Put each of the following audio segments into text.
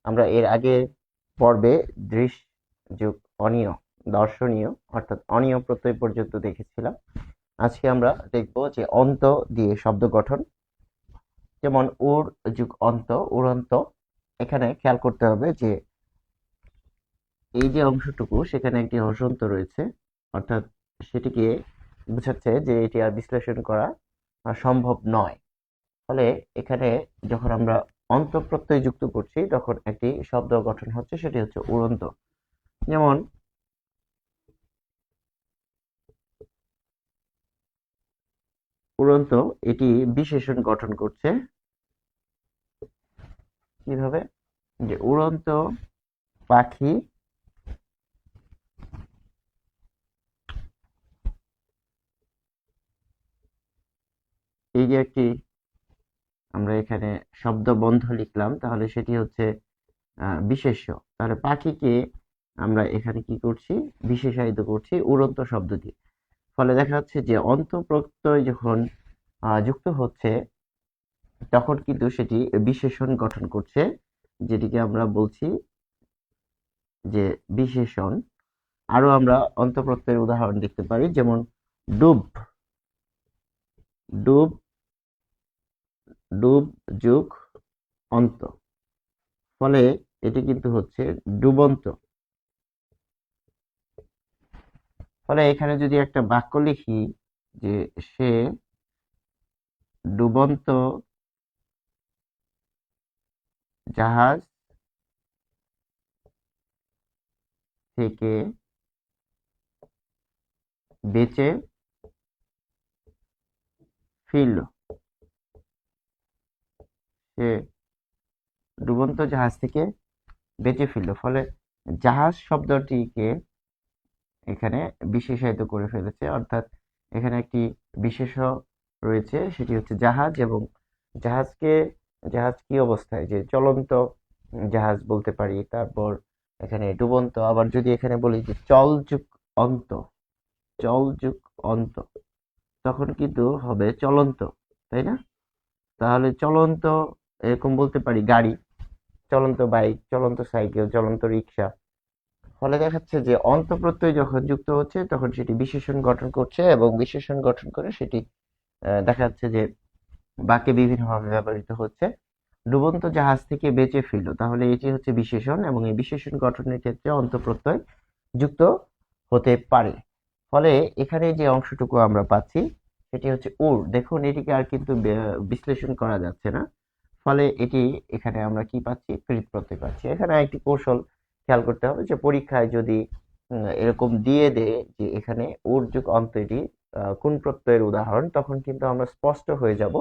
আমরা এর আগে পর্বে দৃশ্য যুগ অনিয় দর্শনীয় অর্থাৎ অনিয় প্রত্যয় পর্যন্ত দেখেছিলাম। আজকে আমরা দেখব যে অন্ত দিয়ে শব্দ গঠন, যেমন উর যুগ অন্ত, উড়ন্ত। এখানে খেয়াল করতে হবে যে এই যে অংশটুকু সেখানে একটি হসন্ত রয়েছে, অর্থাৎ সেটিকে বোঝাচ্ছে যে এটি আর বিশ্লেষণ করা সম্ভব নয়। ফলে এখানে যখন আমরা অন্ত প্রত্যয় যুক্ত করছি তখন একটি শব্দ গঠন হচ্ছে, সেটি হচ্ছে উড়ন্ত। যেমন উড়ন্ত এটি বিশেষণ গঠন করছে কিভাবে, যে উড়ন্ত পাখি এই যে একটি আমরা এখানে শব্দ বন্ধ লিখলাম, তাহলে সেটি হচ্ছে বিশেষ্য। তাহলে পাখিকে আমরা এখানে কি করছি, বিশেষায়িত করছি উড়ন্ত শব্দ দিয়ে। ফলে দেখা যাচ্ছে যে অন্ত প্রত্যয় যখন যুক্ত হচ্ছে তখন কিন্তু সেটি বিশেষণ গঠন করছে, যেটিকে আমরা বলছি যে বিশেষণ। আরো আমরা অন্ত প্রত্যয়ের উদাহরণ দেখতে পারি, যেমন ডুব, ডুব, ডুব যুগ অন্ত, ফলে এটি কিন্তু হচ্ছে ডুবন্ত। ফলে এখানে যদি একটা বাক্য লিখি যে সে ডুবন্ত জাহাজ থেকে বেঁচে ফিরল, সে ডুবন্ত জাহাজ থেকে বেঁচে ফিরল। ফলে জাহাজ শব্দটিকে এখানে বিশেষায়িত করে ফেলেছে, অর্থাৎ এখানে একটি বিশেষ্য রয়েছে, সেটি হচ্ছে জাহাজ। এবং জাহাজকে, জাহাজ কি অবস্থায়, যে চলন্ত জাহাজ বলতে পারি। তারপর এখানে ডুবন্ত। আবার যদি এখানে বলি যে চল যুগ অন্ত, চল যুগ অন্ত, তখন কিন্তু হবে চলন্ত, তাই না? তাহলে চলন্ত এরকম বলতে পারি গাড়ি, চলন্ত বাইক, চলন্ত সাইকেল, চলন্ত রিক্সা। ফলে দেখাচ্ছে যে অন্ত প্রত্যয় যখন যুক্ত হচ্ছে তখন সেটি বিশেষণ গঠন করছে, এবং বিশেষণ গঠন করে সেটি দেখা যাচ্ছে যে বাক্যে বিভিন্নভাবে ব্যবহৃত হচ্ছে। ডুবন্ত জাহাজ থেকে বেঁচে ফিরল, তাহলে এটি হচ্ছে বিশেষণ, এবং এই বিশেষণ গঠনের ক্ষেত্রে অন্ত প্রত্যয় যুক্ত হতে পারে। ফলে এখানে যে অংশটুকু আমরা পাচ্ছি সেটি হচ্ছে উর। দেখুন এটিকে আর কিন্তু বিশ্লেষণ করা যাচ্ছে না, ফলে এটি এখানে আমরা কি পাচ্ছি, কৃত প্রত্যয় পাচ্ছি। এখানে একটি কৌশল খেয়াল করতে হবে, যে পরীক্ষায় যদি এরকম দিয়ে দেয় যে এখানে উর যুগ অন্ত এটি কোন প্রত্যয়ের উদাহরণ, তখন কিন্তু আমরা স্পষ্ট হয়ে যাব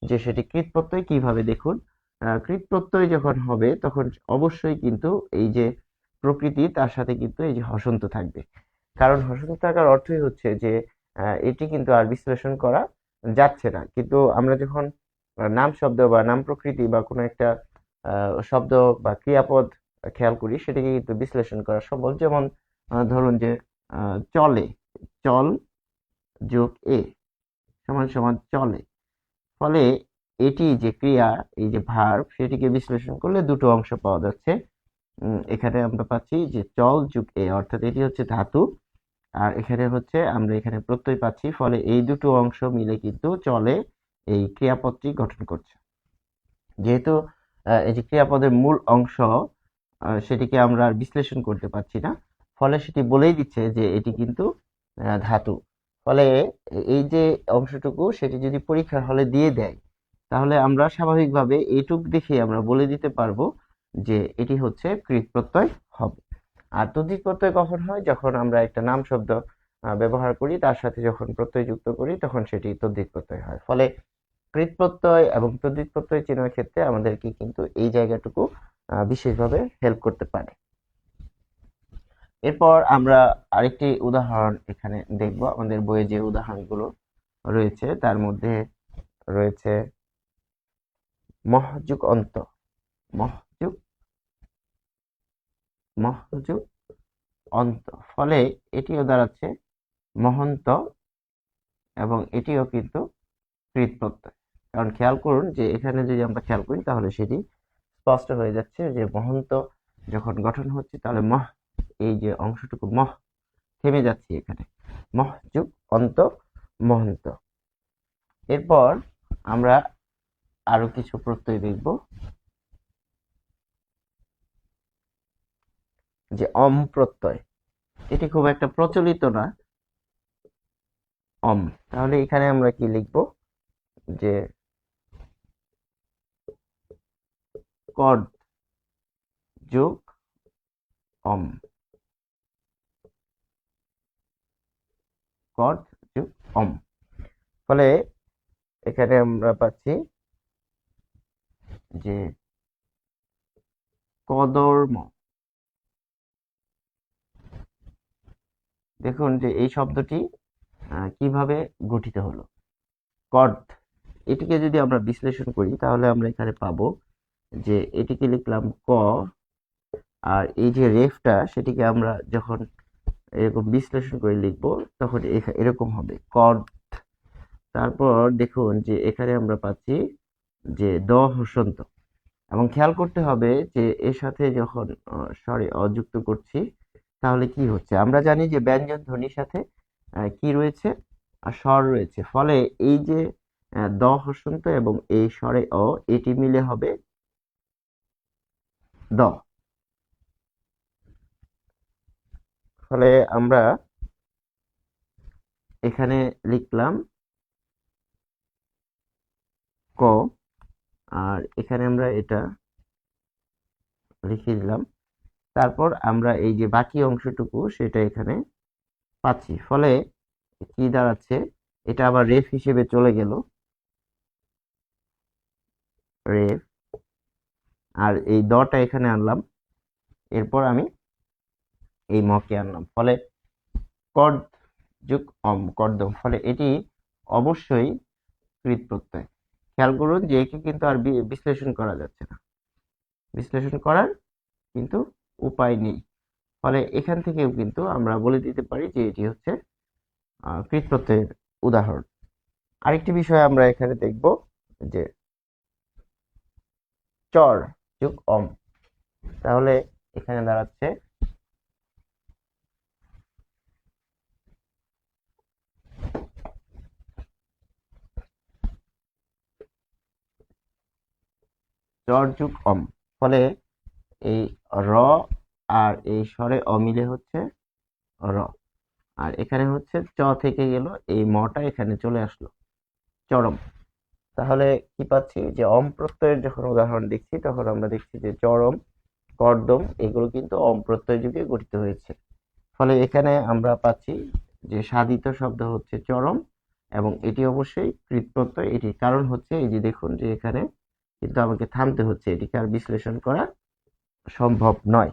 যে সেটি কৃত প্রত্যয়। কিভাবে দেখুন, কৃত প্রত্যয় যখন হবে তখন অবশ্যই কিন্তু এই যে প্রকৃতি তার সাথে কিন্তু এই যে হসন্ত থাকবে। কারণ হসন্ত থাকার অর্থই হচ্ছে যে এটি কিন্তু আর বিশ্লেষণ করা যাচ্ছে না। কিন্তু আমরা যখন নাম শব্দ বা নাম প্রকৃতি বা কোনো একটা শব্দ বা ক্রিয়াপদ খেয়াল করি, সেটাকে কিন্তু বিশ্লেষণ করা সম্ভব। যেমন ধরুন যে চলে, চল যোগ এ সমান সমান চলে। ফলে এটি যে ক্রিয়া, এই যে ভার্ব, সেটিকে বিশ্লেষণ করলে দুটো অংশ পাওয়া যাচ্ছে। এখানে আমরা পাচ্ছি যে চল যুগ এ, অর্থাৎ এটি হচ্ছে ধাতু, আর এখানে হচ্ছে আমরা এখানে প্রত্যয় পাচ্ছি। ফলে এই দুটো অংশ মিলে কিন্তু চলে এই ক্রিয়াপদটি গঠন করছে। যেহেতু এই যে ক্রিয়াপদের মূল অংশ সেটিকে আমরা আর বিশ্লেষণ করতে পারছি না, ফলে সেটি বলেই দিচ্ছে যে এটি কিন্তু ধাতু। ফলে এই যে অংশটুকু সেটি যদি পরীক্ষার হলে দিয়ে দেয়, তাহলে আমরা স্বাভাবিকভাবে এইটুক দেখে আমরা বলে দিতে পারবো যে এটি হচ্ছে কৃত প্রত্যয় হবে। আর তদ্ধিত প্রত্যয় কখন হয়, যখন আমরা একটা নাম শব্দ ব্যবহার করি, তার সাথে যখন প্রত্যয় যুক্ত করি তখন সেটি তদ্ধিত প্রত্যয় হয়। ফলে কৃত প্রত্যয় এবং তদ্ধিত প্রত্যয় চেনার ক্ষেত্রে আমাদেরকে কিন্তু এই জায়গাটুকু বিশেষভাবে হেল্প করতে পারে। এরপর আমরা আরেকটি উদাহরণ এখানে দেখব। আমাদের বইয়ে যে উদাহরণগুলো রয়েছে তার মধ্যে রয়েছে মহযুগ অন্ত, মহযুগ, মহযুগ অন্ত। ফলে এটিও দাঁড়াচ্ছে মহন্ত, এবং এটিও কিন্তু কৃত প্রত্যয়। কারণ খেয়াল করুন যে এখানে যদি আমরা খেয়াল করি তাহলে সেটি স্পষ্ট হয়ে যাচ্ছে যে মহন্ত যখন গঠন হচ্ছে তাহলে মহ, এই যে অংশটুকু মহ, থেমে যাচ্ছে এখানে, মহ যুগ অন্ত, মহন্ত। এরপর আমরা আরো কিছু প্রত্যয় দেখব, যে অম প্রত্যয়, এটি খুব একটা প্রচলিত না, অম। তাহলে এখানে আমরা কি লিখব, যে কড যোগ অম, কড যোগ অম। ফলে এখানে আমরা পাচ্ছি যে কদর্ম। দেখুন যে এই শব্দটি কিভাবে গঠিত হলো। কড, এটিকে যদি আমরা বিশ্লেষণ করি তাহলে আমরা এখানে পাবো যে এটিকে লিখলাম ক, আর এই যে রেফটা সেটিকে আমরা যখন এরকম বিশ্লেষণ করে লিখবো তখন এরকম হবে কড। তারপর দেখুন যে এখানে আমরা পাচ্ছি যে দ হসন্ত, এবং খেয়াল করতে হবে যে এর সাথে যখন সরি অযুক্ত করছি তাহলে কি হচ্ছে। আমরা জানি যে ব্যঞ্জন ধ্বনির সাথে কি রয়েছে, আর স্বর রয়েছে। ফলে এই যে দ হসন্ত এবং এই স্বরে অ, এটি মিলে হবে দ। ফলে আমরা এখানে লিখলাম ক, আর এখানে আমরা এটা লিখে দিলাম। তারপর আমরা এই যে বাকি অংশটুকু সেটা এখানে পাচ্ছি। ফলে কি দাঁড়াচ্ছে, এটা আবার রেফ হিসেবে চলে গেল, রেফ, আর এই দটা এখানে আনলাম, এরপর আমি এই মকে আনলাম। ফলে কড যুগ অম, কর্দম। ফলে এটি অবশ্যই কৃত প্রত্যয়। খেয়াল করুন যে একে কিন্তু আর বিশ্লেষণ করা যাচ্ছে না, বিশ্লেষণ করার কিন্তু উপায় নেই। ফলে এখান থেকেও কিন্তু আমরা বলে দিতে পারি যে এটি হচ্ছে কৃত প্রত্যয়ের উদাহরণ। আরেকটি বিষয় আমরা এখানে দেখব, যে চর যুগ অম। তাহলে এখানে দাঁড়াচ্ছে চর যুগ অম। ফলে এই র আর এই স্বরে অমিলে হচ্ছে র, আর এখানে হচ্ছে চ থেকে গেল, এই মটা এখানে চলে আসলো, চরম। তাহলে কি পাচ্ছি, যে অম প্রত্যয়ের যখন উদাহরণ দেখছি তখন আমরা দেখছি যে চরম, কর্দম এগুলো কিন্তু অম প্রত্যয় যুগে গঠিত হয়েছে। ফলে এখানে আমরা পাচ্ছি যে সাধিত শব্দ হচ্ছে চরম, এবং এটি অবশ্যই কৃত প্রত্যয়। এটি কারণ হচ্ছে এই যে দেখুন যে এখানে কিন্তু আমাকে থামতে হচ্ছে, এটিকে আর বিশ্লেষণ করা সম্ভব নয়।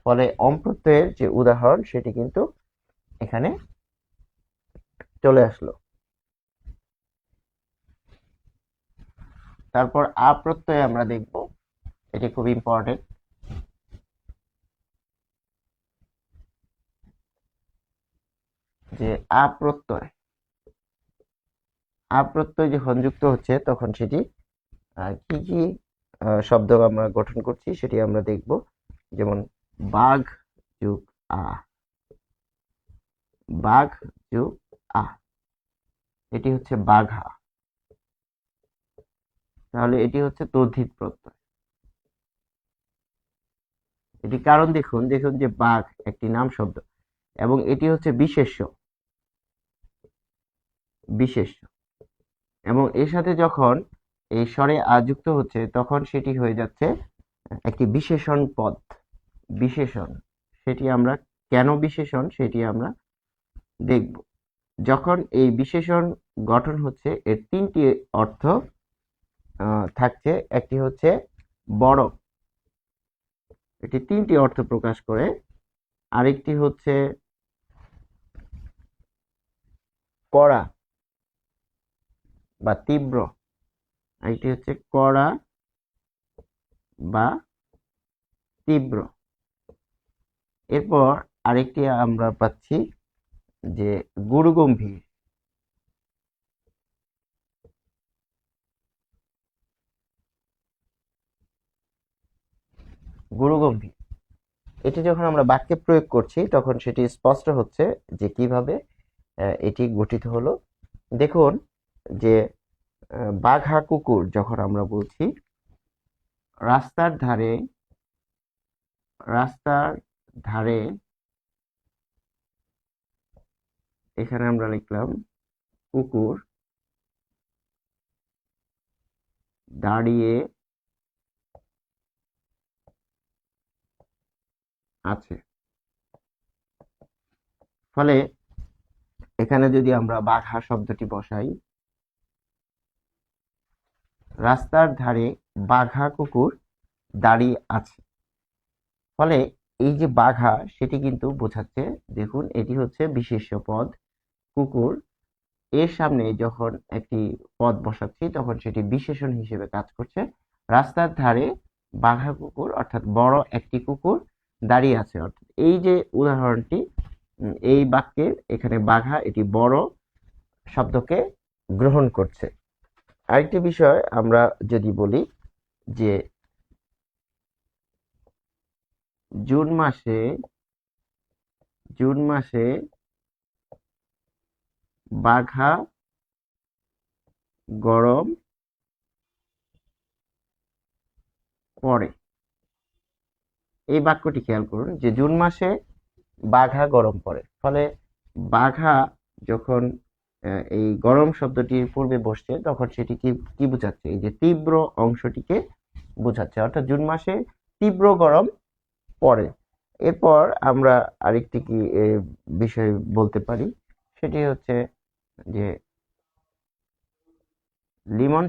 ফলে অম প্রত্যয়ের যে উদাহরণ সেটি কিন্তু এখানে চলে আসলো। তারপর আ প্রত্যয় আমরা দেখব, এটি খুব ইম্পর্টেন্ট। যে আ প্রত্যয়, আ প্রত্যয় যখন যুক্ত হচ্ছে তখন সেটি কি কি শব্দ আমরা গঠন করছি সেটি আমরা দেখব। যেমন বাঘ যুগ আ, বাঘ যুগ আ, এটি হচ্ছে বাঘা। তাহলে এটি হচ্ছে তদ্ধিত প্রত্যয়। এটি কারণ দেখুন, দেখুন যে বাঘ একটি নাম শব্দ, এবং এটি হচ্ছে বিশেষ্য, বিশেষ্য, এবং এর সাথে যখন এই স্বরে আ যুক্ত হচ্ছে তখন সেটি হয়ে যাচ্ছে একটি বিশেষণ পদ, বিশেষণ। সেটি আমরা কেন বিশেষণ সেটি আমরা দেখব। যখন এই বিশেষণ গঠন হচ্ছে এর তিনটি অর্থ থাকছে। একটি হচ্ছে বড়, এটি তিনটি অর্থ প্রকাশ করে। আরেকটি হচ্ছে কড়া বা তীব্র, আরেকটি হচ্ছে কড়া বা তীব্র। এরপর আরেকটি আমরা পাচ্ছি যে গুরুগম্ভীর। গুরুগম্ভীর। এটি যখন আমরা বাক্যে প্রয়োগ করছি তখন সেটি স্পষ্ট হচ্ছে যে কিভাবে এটি গঠিত হলো। দেখুন যে বাঘা কুকুর যখন আমরা বলছি, রাস্তার ধারে রাস্তার ধারে এখানে আমরা লিখলাম কুকুর দাঁড়িয়ে আছে। ফলে এখানে যদি আমরা বাঘা শব্দটি বসাই, রাস্তার ধারে বাঘা কুকুর দাঁড়িয়ে আছে, ফলে এই যে বাঘা সেটি কিন্তু বোঝাচ্ছে, দেখুন এটি হচ্ছে বিশেষ্য পদ কুকুর, এর সামনে যখন একটি পদ বসাচ্ছি তখন সেটি বিশেষণ হিসেবে কাজ করছে। রাস্তার ধারে বাঘা কুকুর অর্থাৎ বড় একটি কুকুর দাঁড়িয়ে আছে, অর্থাৎ এই যে উদাহরণটি, এই বাক্যের এখানে বাঘা এটি বড় শব্দকে গ্রহণ করছে। আরেকটি বিষয় আমরা যদি বলি যে জুন মাসে বাঘা গরম পড়ে। এই বাক্যটি খেয়াল করুন যে জুন মাসে বাঘা গরম পড়ে, ফলে বাঘা যখন এই গরম শব্দটির পূর্বে বসছে তখন সেটি কি কি বোঝাচ্ছে, এই যে তীব্র অংশটিকে বোঝাচ্ছে, অর্থাৎ জুন মাসে তীব্র গরম পড়ে। এরপর আমরা আরেকটি কি বিষয় বলতে পারি, সেটি হচ্ছে যে লিমন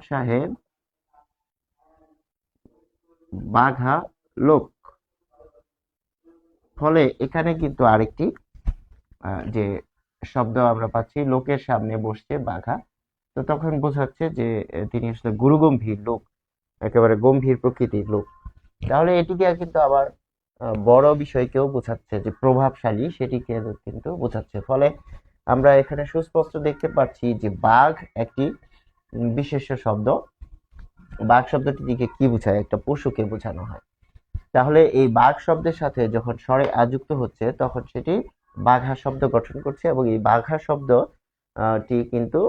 সাহেব বাঘা লোক। ফলে এখানে কিন্তু আরেকটি যে শব্দ আমরা পাচ্ছি, লোকের সামনে বসছে বাঘা, তো তখন বোঝাচ্ছে যে তিনি আসলে গুরুগম্ভীর লোক, একেবারে গম্ভীর প্রকৃতির লোক। তাহলে এটিকে কিন্তু আবার বড় বিষয়কেও বোঝাচ্ছে, যে প্রভাবশালী সেটিকে কিন্তু বোঝাচ্ছে। ফলে আমরা এখানে সুস্পষ্ট দেখতে পাচ্ছি যে বাঘ একটি বিশেষ্য শব্দ। বাঘ শব্দটি দিকে কি বোঝায়, একটা পশুকে বোঝানো হয়। তাহলে এই বাঘ শব্দের সাথে যখন স্বরে আ যুক্ত হচ্ছে তখন সেটি বাঘা শব্দ গঠন করছে, এবং এই বাঘা শব্দ টি কিন্তু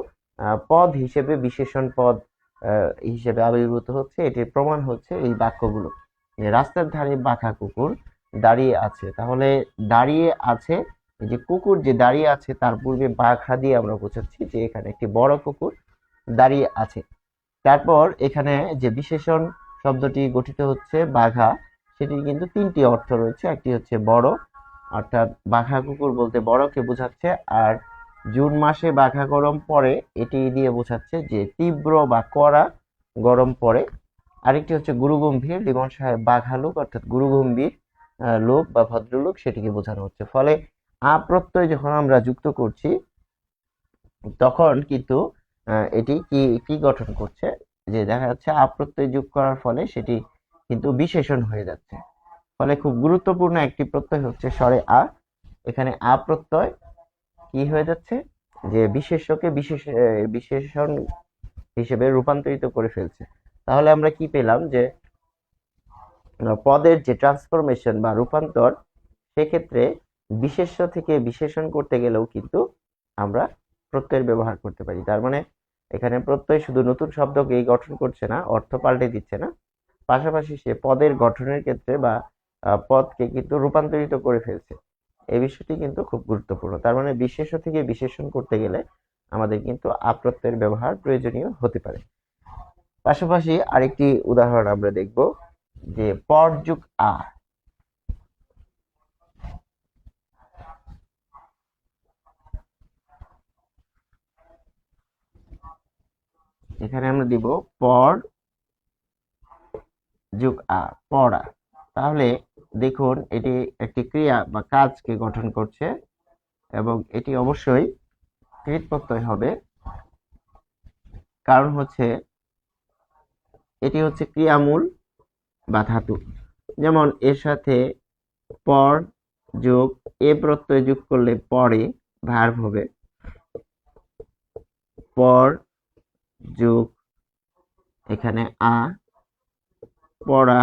পদ হিসেবে, বিশেষণ পদ হিসেবে আবির্ভূত হচ্ছে। এটির প্রমাণ হচ্ছে এই বাক্যগুলো। রাস্তার ধারে বাঘা কুকুর দাঁড়িয়ে আছে, তাহলে দাঁড়িয়ে আছে, এই যে কুকুর যে দাঁড়িয়ে আছে তার পূর্বে বাঘা দিয়ে আমরা বোঝাচ্ছি যে এখানে একটি বড় কুকুর দাঁড়িয়ে আছে। তারপর এখানে যে বিশেষণ শব্দটি গঠিত হচ্ছে বাঘা, সেটির কিন্তু তিনটি অর্থ রয়েছে। একটি হচ্ছে বড়, অর্থাৎ বাঘা কুকুর বলতে বড়কে বোঝাচ্ছে, আর জুন মাসে বাঘা গরম পড়ে এটি দিয়ে বোঝাচ্ছে যে তীব্র বা কড়া গরম পড়ে। আরেকটি হচ্ছে গুরুগম্ভীর, লিমন সাহেব বাঘা লোক অর্থাৎ গুরুগম্ভীর লোক বা ভদ্রলোক, সেটিকে বোঝানো হচ্ছে। ফলে আ প্রত্যয় যখন আমরা যুক্ত করছি তখন কিন্তু এটি কি কি গঠন করছে, যে দেখা যাচ্ছে আ প্রত্যয় যোগ করার ফলে সেটি কিন্তু বিশেষণ হয়ে যাচ্ছে। ফলে খুব গুরুত্বপূর্ণ একটি প্রত্যয় হচ্ছে স্বরে আ। এখানে আ প্রত্যয় কি হয়ে যাচ্ছে, যে বিশেষ্যকে বিশেষণ হিসেবে রূপান্তরিত করে ফেলছে। তাহলে আমরা কি পেলাম, যে পদের যে ট্রান্সফরমেশন বা রূপান্তর, সেক্ষেত্রে বিশেষ্য থেকে বিশেষণ করতে গেলেও কিন্তু আমরা প্রত্যয়ের ব্যবহার করতে পারি। তার মানে এখানে প্রত্যয় শুধু নতুন শব্দকেই গঠন করছে না, অর্থ পাল্টে দিচ্ছে না, পাশাপাশি সে পদের গঠনের ক্ষেত্রে বা পদকে কিন্তু রূপান্তরিত করে ফেলছে। এই বিষয়টি কিন্তু খুব গুরুত্বপূর্ণ। তার মানে বিশেষ্য থেকে বিশেষণ করতে গেলে আমাদের কিন্তু আ প্রত্যয়ের ব্যবহার প্রয়োজনীয় হতে পারে। পাশাপাশি আরেকটি উদাহরণ আমরা দেখব, যে পর যুগ আ। এখানে আমরা দিব পর যুগ আ, পড়া। তাহলে দেখুন এটি একটি ক্রিয়া বা কাজকে গঠন করছে, এবং এটি অবশ্যই কৃত প্রত্যয় হবে, কারণ হচ্ছে এটি হচ্ছে ক্রিয়ামূল বা ধাতু। যেমন এর সাথে পর যোগ এ প্রত্যয় যোগ করলে পরে ভার্ব হবে, পর যোগ এখানে আ, পড়া,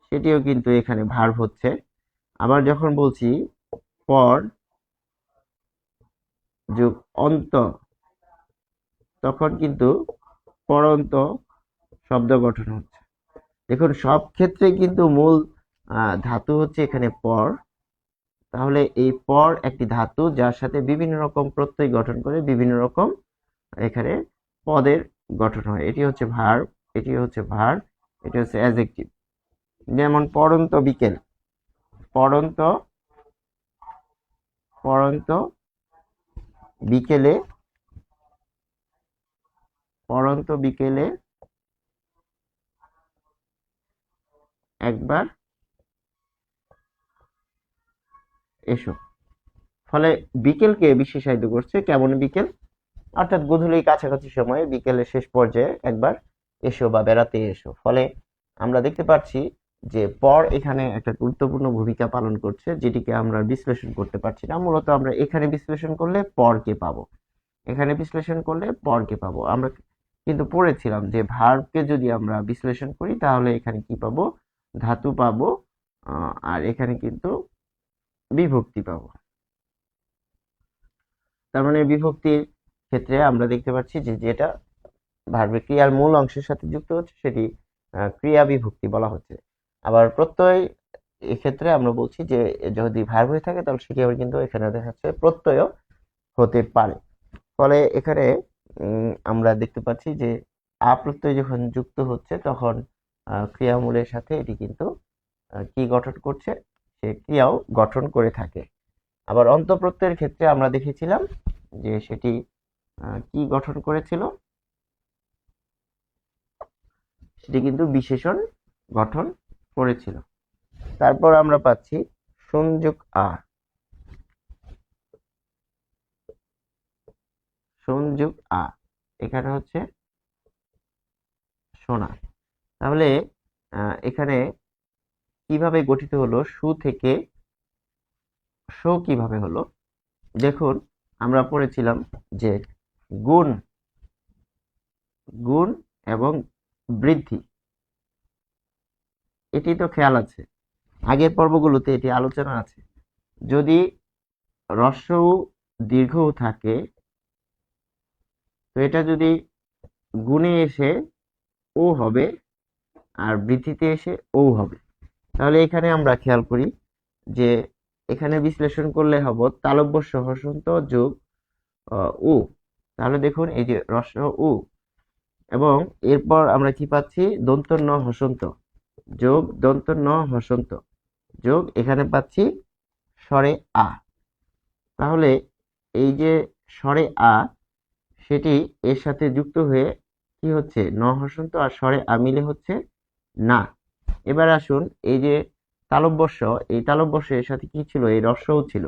সেটিও কিন্তু এখানে ভার্ব হচ্ছে। আবার যখন বলছি পর যোগ অন্ত, তখন কিন্তু পরন্ত শব্দ গঠন হচ্ছে। দেখুন সব ক্ষেত্রে কিন্তু মূল ধাতু হচ্ছে এখানে পর। তাহলে এই পর একটি ধাতু যার সাথে বিভিন্ন রকম প্রত্যয় গঠন করে বিভিন্ন রকম এখানে পদের গঠন হয়। এটি হচ্ছে ভার্ব, এটি হচ্ছে ভার্ব, এটি হচ্ছে অ্যাডজেক্টিভ। যেমন পড়ন্ত বিকেল, পড়ন্ত, পড়ন্ত বিকেলে, পড়ন্ত বিকেলে একবার এসো। ফলে বিকেলকে বিশেষায়িত করছে কেমন বিকেল, অর্থাৎ গোধূলি কাছাকাছি সময়ে বিকেলের শেষ পর্যায়ে একবার এসো বা বেড়াতে এসো। ফলে আমরা দেখতে পাচ্ছি যে পর এখানে একটা গুরুত্বপূর্ণ ভূমিকা পালন করছে, যেটিকে আমরা বিশ্লেষণ করতে পারছি না। মূলত আমরা এখানে বিশ্লেষণ করলে পরকে পাবো, এখানে বিশ্লেষণ করলে পরকে পাবো। আমরা কিন্তু পড়েছিলাম যে ভার্বকে যদি আমরা বিশ্লেষণ করি তাহলে এখানে কি পাবো, ধাতু পাবো, আর এখানে কিন্তু বিভক্তি পাবো। তার মানে বিভক্তির ক্ষেত্রে আমরা দেখতে পাচ্ছি যে যেটা ভার্বের ক্রিয়ার মূল অংশের সাথে যুক্ত হচ্ছে সেটি ক্রিয়া বিভক্তি বলা হচ্ছে। আবার প্রত্যয় এক্ষেত্রে আমরা বলছি যে যদি ভার্ব হয়ে থাকে তাহলে সেটি আবার কিন্তু এখানে দেখা যাচ্ছে প্রত্যয় হতে পারে। ফলে এখানে আমরা দেখতে পাচ্ছি যে আ প্রত্যয় যখন যুক্ত হচ্ছে তখন ক্রিয়ামূলের সাথে এটি কিন্তু কি গঠন করছে, সে ক্রিয়াও গঠন করে থাকে। আবার অন্ত প্রত্যয়ের ক্ষেত্রে আমরা দেখেছিলাম যে সেটি কি গঠন করেছিল, সেটি কিন্তু বিশেষণ গঠন করেছিল। তারপর আমরা পাচ্ছি সংযোগ আ, সংযোগ আ এখানে হচ্ছে শোনা। তাহলে এখানে কিভাবে গঠিত হলো, সু থেকে শো কিভাবে হলো, দেখুন আমরা পড়েছিলাম যে গুণ, গুণ এবং বৃদ্ধি, এটি তো খেয়াল আছে, আগের পর্বগুলোতে এটি আলোচনা আছে। যদি হ্রস্ব উ দীর্ঘ উ থাকে তো এটা যদি গুণে এসে ও হবে আর বৃদ্ধিতে এসে ও হবে। তাহলে এখানে আমরা খেয়াল করি যে এখানে বিশ্লেষণ করলে হব তালব্য সহ হসন্ত যোগ উ। তাহলে দেখুন এই যে হ্রস্ব উ, এবং এরপর আমরা কি পাচ্ছি, দন্ত ন হসন্ত যোগ দন্ত ন হসন্ত যোগ এখানে পাচ্ছি স্বরে আ। তাহলে এই যে স্বরে আ সেটি এর সাথে যুক্ত হয়ে কি হচ্ছে, ন হসন্ত আর স্বরে আ মিলে হচ্ছে না। এবার আসুন এই যে তালব্যস্য, এই তালব্যস্য এর সাথে কি ছিল, এই রস্যও ছিল,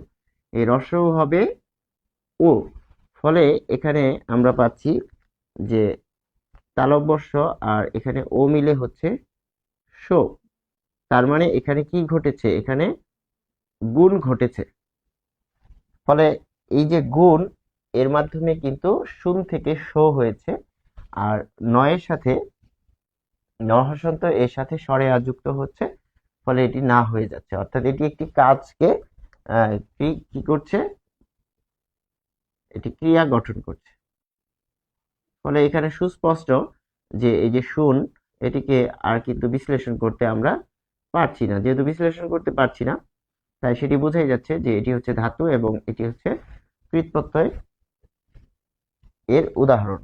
এই রস্যও হবে ও। ফলে এখানে আমরা পাচ্ছি যে তালব্যস্য আর এখানে ও মিলে হচ্ছে শো। তার মানে এখানে কি ঘটেছে, এখানে গুণ ঘটেছে। ফলে এই যে গুণ, এর মাধ্যমে কিন্তু শুন থেকে শো হয়েছে, আর নয়ের সাথে নহসন্ত এর সাথে স্বরে আ যুক্ত হচ্ছে, ফলে এটি না হয়ে যাচ্ছে। অর্থাৎ এটি একটি কাজকে কি করছে, এটি ক্রিয়া গঠন করছে। ফলে এখানে সুস্পষ্ট যে এই যে শুন, এটিকে আর কিন্তু বিশ্লেষণ করতে আমরা পারছি না। যেহেতু বিশ্লেষণ করতে পারছি না তাই সেটি বোঝাই যাচ্ছে যে এটি হচ্ছে ধাতু এবং এটি হচ্ছে কৃৎ প্রত্যয় এর উদাহরণ।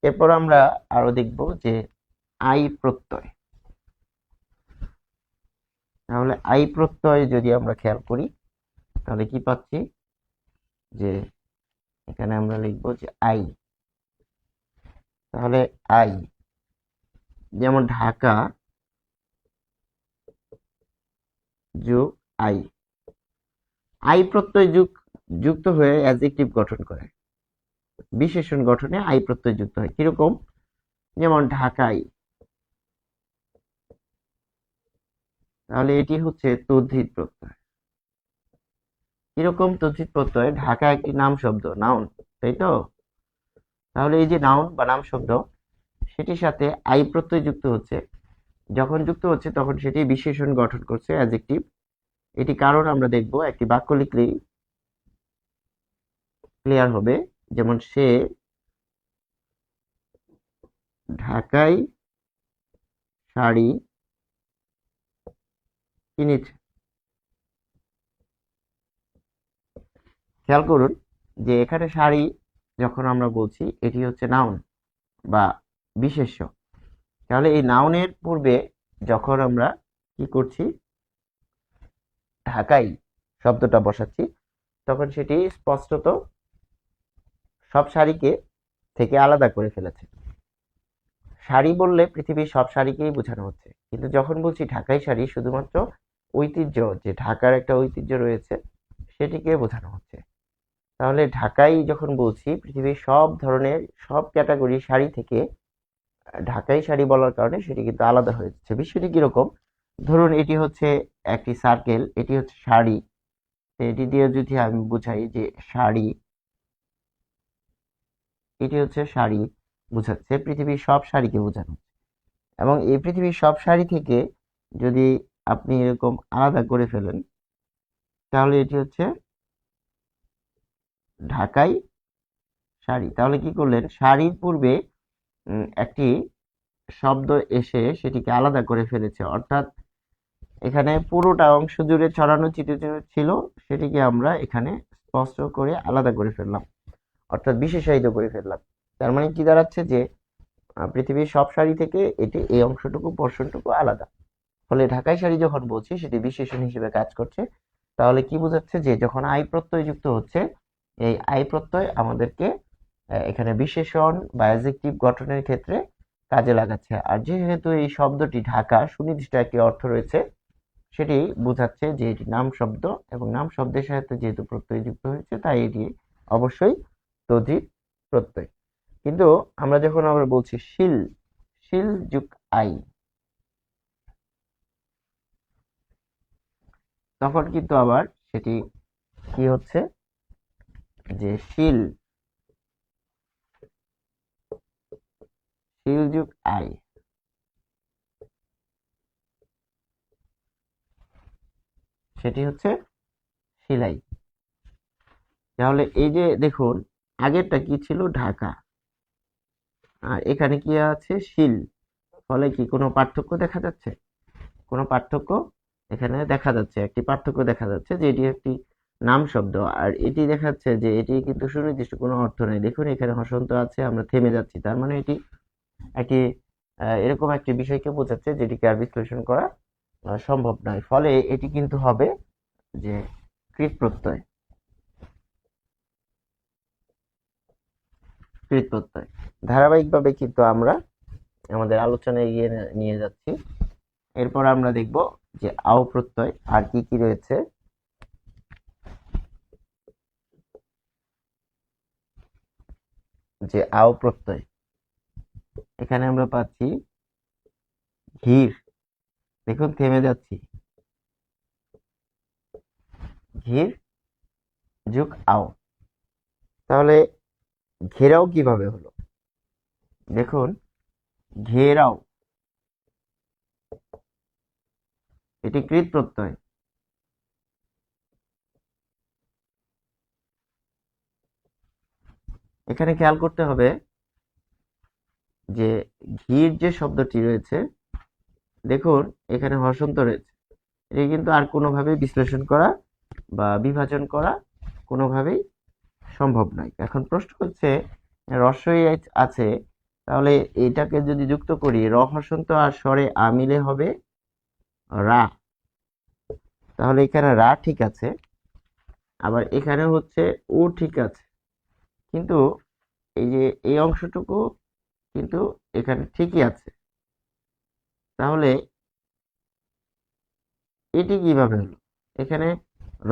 এরপর আমরা আরো দেখব যে আই প্রত্যয়। তাহলে আই প্রত্যয় যদি আমরা খেয়াল করি তাহলে কি পাচ্ছি, যে এখানে আমরা লিখব যে আই। তাহলে আই যেমন ঢাকা যোগ আই, আই প্রত্যয় যুক্ত হয়ে অ্যাডজেক্টিভ গঠন করে, বিশেষণ গঠনে আই প্রত্যয় যুক্ত হয়। কিরকম, যেমন ঢাকাই, তাহলে এটি হচ্ছে তদ্ধিত প্রত্যয়। কিরকম তদ্ধিত প্রত্যয়, ঢাকা একটি নাম শব্দ, নাউন, তাই তো। তাহলে এই যে নাউন বা নাম শব্দ, সেটির সাথে আই প্রত্যয় যুক্ত হচ্ছে। যখন যুক্ত হচ্ছে তখন সেটি বিশেষণ গঠন করছে, অ্যাডজেক্টিভ। এটি কারণ আমরা দেখব, একটি বাক্য লিখলেই ক্লিয়ার হবে। যেমন সে ঢাকাই শাড়ি কিনেছে। খেয়াল করুন যে এখানে শাড়ি যখন আমরা বলছি, এটি হচ্ছে নাউন বা বিশেষ্য। তাহলে এই নাউনের পূর্বে যখন আমরা কি করছি, ঢাকাই শব্দটা বসাচ্ছি, তখন সেটি স্পষ্টত সব শাড়িকে থেকে আলাদা করে ফেলেছে। শাড়ি বললে পৃথিবীর সব শাড়িকেই বোঝানো হচ্ছে, কিন্তু যখন বলছি ঢাকাই শাড়ি, শুধুমাত্র ঐতিহ্য, যে ঢাকার একটা ঐতিহ্য রয়েছে, সেটিকে বোঝানো হচ্ছে। তাহলে ঢাকাই যখন বলছি, পৃথিবীর সব ধরনের সব ক্যাটাগরি শাড়ি থেকে ঢাকাই শাড়ি বলার কারণে সেটি কিন্তু আলাদা হয়ে যাচ্ছে। বিষয়টি কিরকম, ধরুন এটি হচ্ছে একটি সার্কেল, এটি হচ্ছে শাড়ি। এটি দিয়ে যদি আমি বুঝাই যে শাড়ি, এটি হচ্ছে শাড়ি, বোঝাচ্ছে পৃথিবীর সব শাড়িকে বোঝানো। এবং এই পৃথিবীর সব শাড়ি থেকে যদি আপনি এরকম আলাদা করে ফেলেন, তাহলে এটি হচ্ছে ঢাকাই শাড়ি। তাহলে কি করলেন, শাড়ির পূর্বে একটি শব্দ এসে সেটিকে আলাদা করে ফেলেছে, অর্থাৎ এখানে পুরোটা অংশ জুড়ে ছড়ানো ছিটিয়ে ছিল, সেটিকে আমরা এখানে স্পষ্ট করে আলাদা করে ফেললাম, অর্থাৎ বিশেষায়িত করে ফেললাম। তার মানে কি দাঁড়াচ্ছে যে পৃথিবীর সব শাড়ি থেকে এটি এই অংশটুকু পোর্শনটুকু আলাদা। ফলে ঢাকাই শাড়ি যখন বলছি, সেটি বিশেষণ হিসেবে কাজ করছে। তাহলে কি বোঝাচ্ছে যে যখন আই প্রত্যয় যুক্ত হচ্ছে, এই আই প্রত্যয় আমাদেরকে এখানে বিশেষণ বা অ্যাডজেক্টিভ গঠনের ক্ষেত্রে কাজে লাগাচ্ছে। আর যেহেতু এই শব্দটি ঢাকা সুনির্দিষ্ট একটি অর্থ রয়েছে, সেটি বোঝাচ্ছে যে এটি নাম শব্দ, এবং নাম শব্দের সাথে যেহেতু প্রত্যয় যুক্ত হয়েছে, তাই এটি অবশ্যই তদ্ধিত প্রত্যয়। কিন্তু আমরা যখন আবার বলছি শিল, শিল যুগ আই, তখন কিন্তু আবার সেটি কি হচ্ছে, যে শিল, শিল যুগ আই, সেটি হচ্ছে সিলাই। তাহলে এই যে দেখুন, আগেরটা কি ছিল, ঢাকা, আর এখানে কি আছে, শিল। ফলে কি কোনো পার্থক্য দেখা যাচ্ছে? কোনো পার্থক্য এখানে দেখা যাচ্ছে, একটি পার্থক্য দেখা যাচ্ছে যে এটি একটি নাম শব্দ, আর এটি দেখাচ্ছে যে এটি কিন্তু সুনির্দিষ্ট কোনো অর্থ নেই। দেখুন এখানে হসন্ত আছে, আমরা থেমে যাচ্ছি, তার মানে এটি একটি এরকম একটি বিষয়কে বোঝাচ্ছে যেটিকে আর বিশ্লেষণ করা সম্ভব নয়। ফলে এটি কিন্তু হবে যে কৃত প্রত্যয়, কৃত প্রত্যয়। ধারাবাহিকভাবে কিন্তু আমরা আমাদের আলোচনা এগিয়ে নিয়ে যাচ্ছি। এরপর আমরা দেখব যে আও প্রত্যয় আর কি কি রয়েছে। যে আও প্রত্যয়, এখানে আমরা পাচ্ছি ঘির, দেখুন থেমে যাচ্ছি, ঘির যুগ আও। তাহলে ঘেরাও কিভাবে হলো, দেখুন ঘেরাও, এটি কৃত প্রত্যয়। এখানে খেয়াল করতে হবে যে ঘির যে শব্দটি রয়েছে, দেখুন এখানে হসন্ত রয়েছে, এটি কিন্তু আর কোনোভাবেই বিশ্লেষণ করা বা বিভাজন করা কোনোভাবেই সম্ভব নয়। এখন প্রশ্ন হচ্ছে, রস্বই আছে, তাহলে এটাকে যদি যুক্ত করি, র হসন্ত আর স্বরে আ মিলে হবে রা। তাহলে এখানে রা ঠিক আছে, আবার এখানে হচ্ছে ও ঠিক আছে, কিন্তু এই যে এই অংশটুকু কিন্তু এখানে ঠিকই আছে। তাহলে এটি কিভাবে হলো, এখানে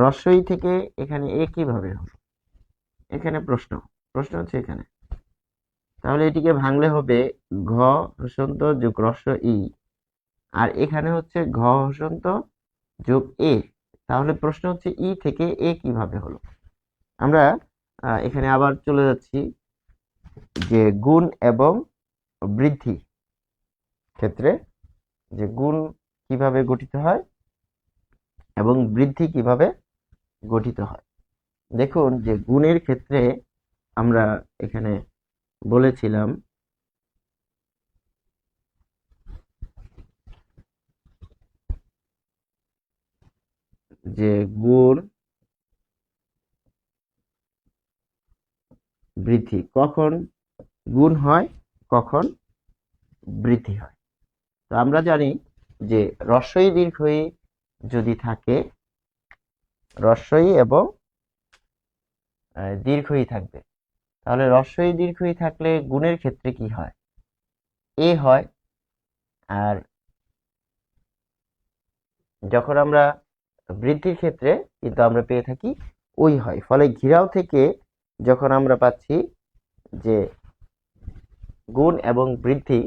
রস্বই থেকে এখানে এ কিভাবে হলো, এখানে প্রশ্ন, প্রশ্ন হচ্ছে এখানে। তাহলে এটিকে ভাঙলে হবে ঘ হসন্ত যোগ রস্ব ই, আর এখানে হচ্ছে ঘ হসন্ত যোগ এ। তাহলে প্রশ্ন হচ্ছে ই থেকে এ কিভাবে হলো। আমরা এখানে আবার চলে যাচ্ছি, যে গুণ এবং বৃদ্ধি ক্ষেত্রে যে গুণ কিভাবে গঠিত হয় এবং বৃদ্ধি কিভাবে গঠিত হয়। দেখুন যে গুণের ক্ষেত্রে আমরা এখানে বলেছিলাম যে গুণ বৃদ্ধি কখন গুণ হয়, কখন বৃদ্ধি হয়। তো আমরা জানি যে রস্বই দীর্ঘই যদি থাকে, রস্বই এবং দীর্ঘই থাকবে, তাহলে রস্বই দীর্ঘই থাকলে গুণের ক্ষেত্রে কি হয়, এ হয়। আর যখন আমরা বৃদ্ধির ক্ষেত্রে কিন্তু আমরা পেয়ে থাকি ওই হয়। ফলে ঘিরাও থেকে যখন আমরা পাচ্ছি যে গুণ এবং বৃদ্ধি,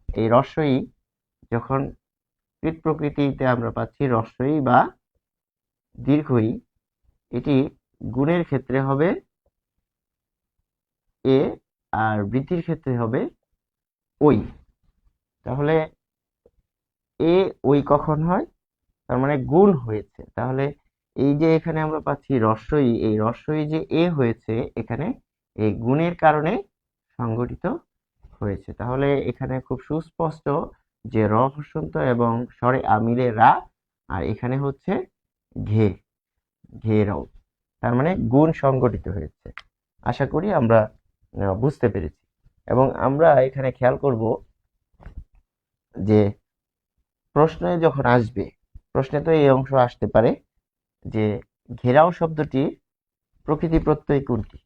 এই রস্বই যখন কৃত প্রকৃতিতে আমরা পাচ্ছি রস্বই বা দীর্ঘই, এটি গুণের ক্ষেত্রে হবে এ আর বৃদ্ধির ক্ষেত্রে হবে ওই। তাহলে এ ওই কখন হয়, তার মানে গুণ হয়েছে। তাহলে এই যে এখানে আমরা পাচ্ছি রস্বই, এই রস্বই যে এ হয়েছে এখানে এই গুণের কারণে সংঘটিত হয়েছে। তাহলে এখানে খুব সুস্পষ্ট যে র হর্ষন্ত এবং স্বরে আ মিলে রা, আর এখানে হচ্ছে ঘে, ঘেরাও, তার মানে গুণ সংঘটিত হয়েছে। আশা করি আমরা বুঝতে পেরেছি। এবং আমরা এখানে খেয়াল করব যে প্রশ্নে যখন আসবে, প্রশ্নে তো এই অংশ আসতে পারে যে ঘেরাও শব্দটি প্রকৃতি প্রত্যয় কোনটি।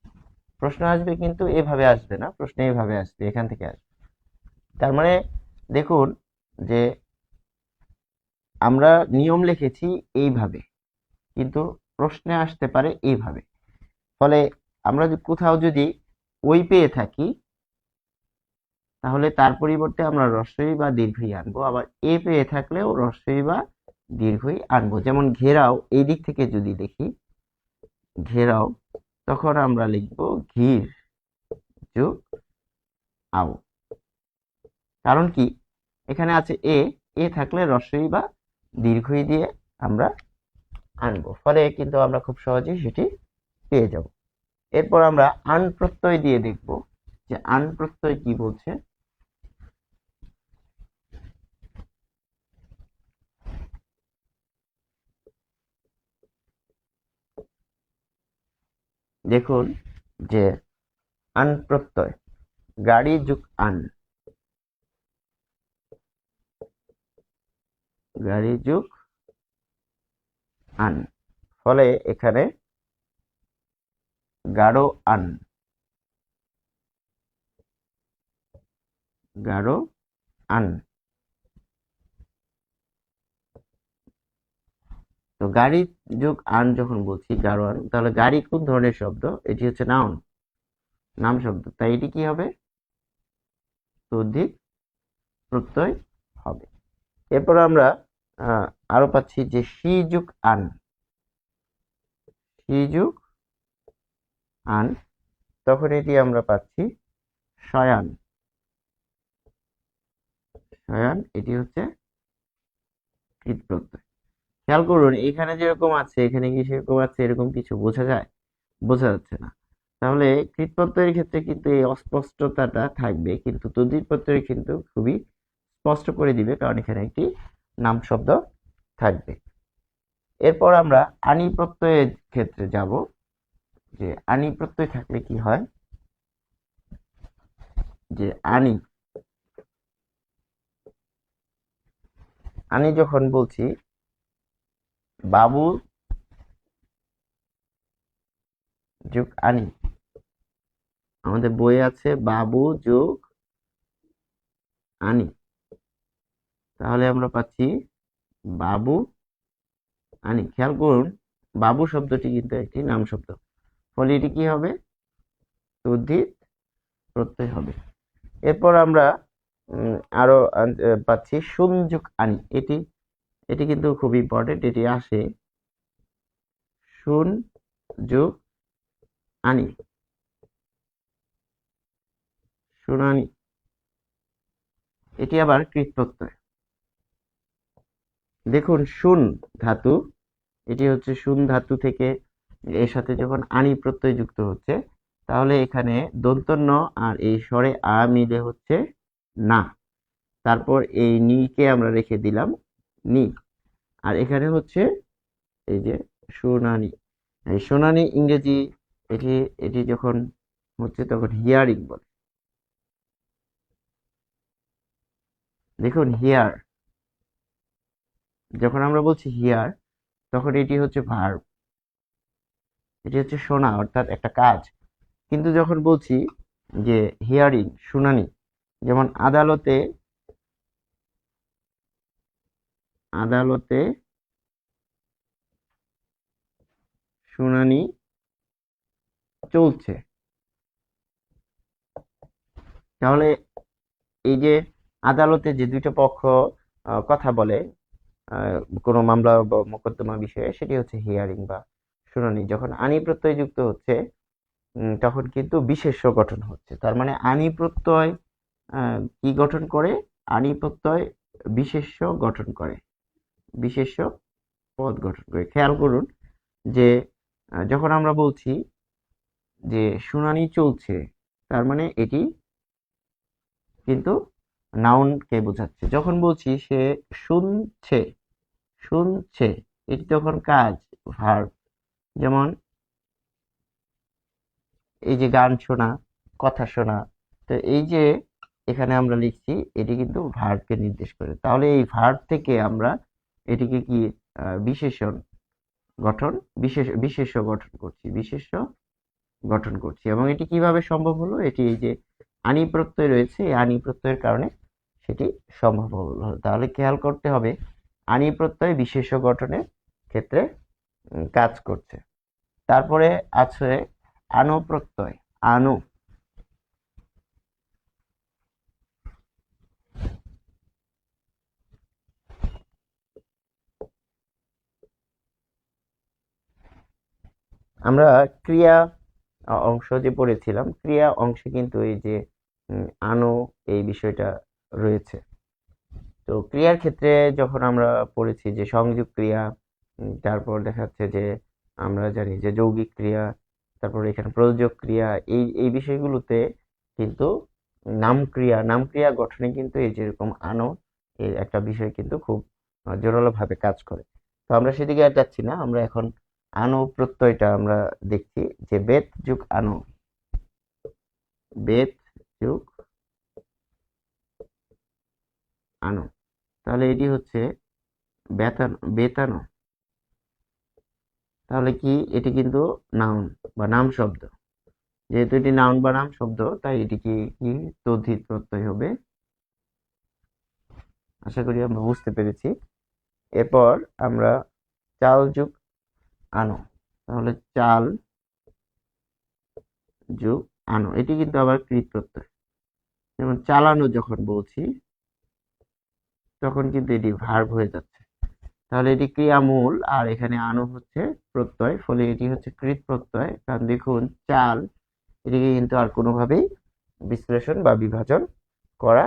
প্রশ্ন আসবে কিন্তু এভাবে আসবে না, প্রশ্ন এভাবে আসবে, এখান থেকে আসবে। তার মানে দেখুন যে আমরা নিয়ম লিখেছি এইভাবে, কিন্তু প্রশ্নে আসতে পারে এইভাবে। ফলে আমরা কোথাও যদি ওই পেয়ে থাকি, তাহলে তার পরিবর্তে আমরা রস্বই বা দীর্ঘই আনবো। আবার এ পেয়ে থাকলেও রস্বই বা দীর্ঘই আনবো। যেমন ঘেরাও, এই দিক থেকে যদি দেখি ঘেরাও, তখন আমরা লিখবো ঘির যোগ আও। কারণ কি, এখানে আছে এ, এ থাকলে রস্বই বা দীর্ঘই দিয়ে আমরা আনবো। ফলে কিন্তু আমরা খুব সহজেই সেটি পেয়ে যাব। এরপর আমরা আন প্রত্যয় দিয়ে দেখব যে আন প্রত্যয় কি বলছে। দেখুন যে আন প্রত্যয় গাড়ি যোগ আন, গাড়ি যোগ আন, ফলে এখানে গাঢ় আন, গাঢ় আন। তো গাড়ি যোগ আন যখন বলছি গাঢ় আন, তাহলে গাড়ি কোন ধরনের শব্দ, এটি হচ্ছে নাউন, নাম শব্দ, তাই এটি কি হবে, তদ্ধিত প্রত্যয় হবে। এরপর আমরা আরো পাচ্ছি যে সি যোগ আন, সি যোগ আন, তখন এটি আমরা পাচ্ছি শয়ান, শয়ান, এটি হচ্ছে কৃত প্রত্যয়। খেয়াল করুন এখানে যেরকম আছে এখানে কি সেরকম আছে, এরকম কিছু বোঝা যায়, বোঝা যাচ্ছে না। তাহলে কৃত প্রত্যয়ের ক্ষেত্রে কিন্তু এই অস্পষ্টতাটা থাকবে, কিন্তু তদ্ধিত প্রত্যয় কিন্তু খুবই স্পষ্ট করে দিবে, কারণ এখানে একটি নাম শব্দ থাকবে। এরপর আমরা আনি প্রত্যয়ের ক্ষেত্রে যাব, যে আনি প্রত্যয় থাকলে কি হয়, যে আনি, আনি যখন বলছি বাবু যোগ আনি, আমাদের বইয়ে আছে বাবু যোগ আনি, তাহলে আমরা পাচ্ছি বাবু আনি। খেয়াল করুন বাবু শব্দটি কিন্তু একটি নাম শব্দ, ফলে এটি কি হবে, তদ্ধিত প্রত্যয় হবে। এরপর আমরা আরো পাচ্ছি শুন যোগ আনি, এটি এটি কিন্তু খুব ইম্পর্টেন্ট, এটি আসে শুন যোগ আনি, শুনানি, এটি আবার কৃৎ প্রত্যয়। দেখুন শুন ধাতু, এটি হচ্ছে শুন ধাতু থেকে এর সাথে যখন আনি প্রত্যয় যুক্ত হচ্ছে, তাহলে এখানে দন্তন্য আর এই স্বরে আ মিলে হচ্ছে না। তারপর এই নি কে আমরা রেখে দিলাম নি, আর এখানে হচ্ছে এই যে শুনানি। এই শুনানি ইংরেজি এটি এটি যখন হচ্ছে তখন হিয়ারিং বলে। দেখুন হিয়ার, যখন আমরা বলছি হিয়ার তখন এটি হচ্ছে ভার্ব, এটি হচ্ছে শোনা অর্থাৎ একটা কাজ। কিন্তু যখন বলছি যে হিয়ারিং শুনানি, যেমন আদালতে আদালতে শুনানি চলছে, তাহলে এই যে আদালতে যে দুইটা পক্ষ কথা বলে কোনো মামলা বা মোকদ্দমা বিষয়ে, সেটি হচ্ছে হিয়ারিং বা শুনানি। যখন আনি প্রত্যয় যুক্ত হচ্ছে তখন কিন্তু বিশেষ্য গঠন হচ্ছে। তার মানে আনি প্রত্যয় কি গঠন করে? আনি প্রত্যয় বিশেষ্য গঠন করে, বিশেষ্য পদ গঠন করে। খেয়াল করুন যে যখন আমরা বলছি যে শুনানি চলছে, তার মানে এটি কিন্তু নাউনকে বোঝাচ্ছে। যখন বলছি সে শুনছে, শুনছে, এটি তখন কাজ, ভার্ব। যেমন এই যে গান শোনা, কথা শোনা, তো এই যে এখানে আমরা লিখছি এটি কিন্তু ভার্বকে নির্দেশ করে। তাহলে এই ভার্ব থেকে আমরা এটিকে কি বিশেষণ গঠন, বিশেষ্য গঠন করছি, বিশেষ্য গঠন করছি। এবং এটি কিভাবে সম্ভব হলো? এটি এই যে আনি প্রত্যয় রয়েছে, এই আনি প্রত্যয়ের কারণে সেটি সম্ভব হলো। তাহলে খেয়াল করতে হবে আনি প্রত্যয় বিশেষ্য গঠনের ক্ষেত্রে কাজ করছে। তারপরে আছে আনো প্রত্যয়, আনো। আমরা ক্রিয়া অংশ যে পড়েছিলাম, ক্রিয়া অংশে কিন্তু এই যে আনো এই বিষয়টা রয়েছে। তো ক্রিয়ার ক্ষেত্রে যখন আমরা পড়েছি যে সংযোগ ক্রিয়া, তারপর দেখা যাচ্ছে যে আমরা জানি যে যৌগিক ক্রিয়া, তারপর এখানে প্রযোজক ক্রিয়া, এই বিষয়গুলোতে কিন্তু নাম ক্রিয়া গঠনে কিন্তু এই যেরকম আনো এই একটা বিষয় কিন্তু খুব জোরালো ভাবে কাজ করে। তো আমরা সেদিকে আর যাচ্ছি না, আমরা এখন আনো প্রত্যয়টা আমরা দেখছি যে বেত যুগ আনো, বেত যুগ আনো, তাহলে এটি হচ্ছে বেতানো। তাহলে কি এটি কিন্তু নাউন বা নাম শব্দ, যেহেতু এটি নাউন বা নাম শব্দ তাই এটি কি তদ্ধিত প্রত্যয় হবে। আশা করি আমরা বুঝতে পেরেছি। এরপর আমরা চাল যুগ আনো, তাহলে চাল যুগ আনো, এটি কিন্তু আবার কৃৎ প্রত্যয়। যেমন চালানো যখন বলছি তখন কিন্তু এটি ভার্ব হয়ে যাচ্ছে, তাহলে এটি ক্রিয়ামূল আর এখানে আনো হচ্ছে প্রত্যয়, ফলে এটি হচ্ছে কৃৎ প্রত্যয়। কারণ দেখুন চাল, এটিকে কিন্তু আর কোনোভাবেই বিশ্লেষণ বা বিভাজন করা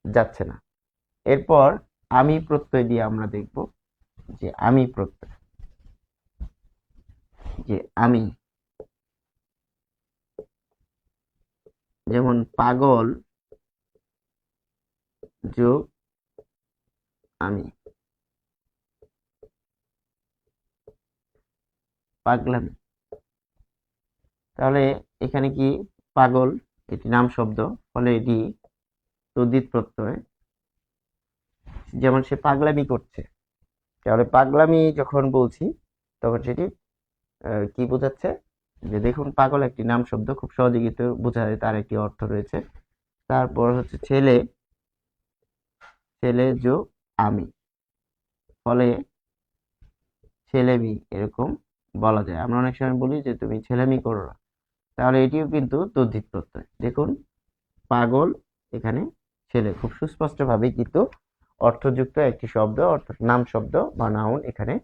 যাচ্ছে না। এরপর আমি প্রত্যয় দিয়ে আমরা দেখব যে আমি প্রত্যয়, যে আমি, যেমন পাগল যোগ আমি, পাগলামি। তাহলে এখানে কি পাগল এটি নাম শব্দ, ফলে এটি তদ্ধিত প্রত্যয়। যেমন সে পাগলামি করছে, তাহলে পাগলামি যখন বলছি তখন সেটি কি বোঝাচ্ছে? যে দেখুন পাগল একটি নাম শব্দ, খুব সহজে কিন্তু বোঝা যায়, তার একটি অর্থ রয়েছে। তারপর হচ্ছে ছেলে, ছেলে যোগ আমি, ফলে ছেলেমি এরকম বলা যায়। আমরা অনেক সময় বলি যে তুমি ছেলেমি করো না, তাহলে এটিও কিন্তু তদ্ধিত প্রত্যয়। দেখুন পাগল, এখানে ছেলে, খুব সুস্পষ্ট ভাবে কিন্তু অর্থযুক্ত একটি শব্দ, অর্থাৎ নাম শব্দ বা নাউন এখানে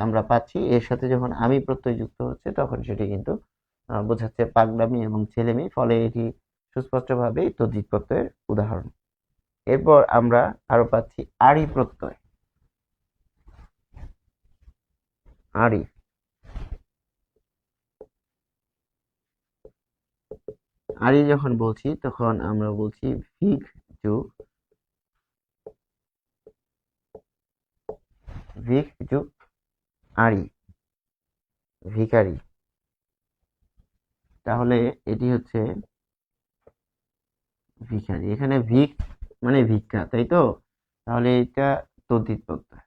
আমরা পাচ্ছি। এর সাথে যখন আমি প্রত্যয় যুক্ত হচ্ছে তখন সেটি কিন্তু বোঝাচ্ছে পাগলামি এবং ছেলেমি, ফলে এটি সুস্পষ্টভাবে তদ্ধিত প্রত্যয়ের উদাহরণ। এরপর আমরা আরো পাচ্ছি আড়ি প্রত্যয়। আড়ি আড়ি যখন বলছি তখন আমরা বলছি ভিক যুগ আড়ি, ভিখারি। তাহলে এটি হচ্ছে ভিখারি। এখানে ভিক মানে ভিক্ষা, তাই তো? তাহলে এটা তদ্ধিত প্রত্যয়।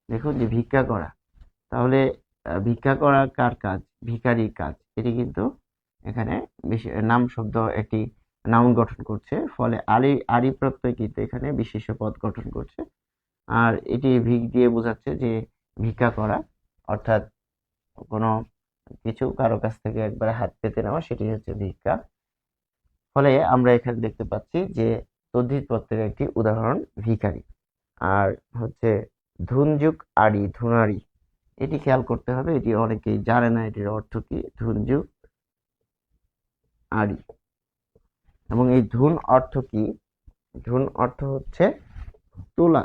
দেখুন যে ভিক্ষা করা, তাহলে ভিক্ষা করা কার কাজ? ভিখারির কাজ। এটি কিন্তু এখানে নাম শব্দ একটি নাউন গঠন করছে, ফলে আড়ি প্রত্যয় কিন্তু এখানে বিশেষ্য পদ গঠন করছে। আর এটি ভিক দিয়ে বোঝাচ্ছে যে ভিক্ষা করা, অর্থাৎ কোনো কিছু কারো কাছ থেকে একবার হাত পেতে নেওয়া, সেটি হচ্ছে ভিক্ষা। ফলে আমরা এখানে দেখতে পাচ্ছি যে তদ্ধিত প্রত্যয়ের একটি উদাহরণ ভিখারি। আর হচ্ছে ধুনযুগ আড়ি, ধুনারি, এটি খেয়াল করতে হবে, এটি অনেকেই জানে না এটির অর্থ কি। ধুনযুগ আড়ি, এবং এই ধুন অর্থ কি? ধুন অর্থ হচ্ছে তোলা।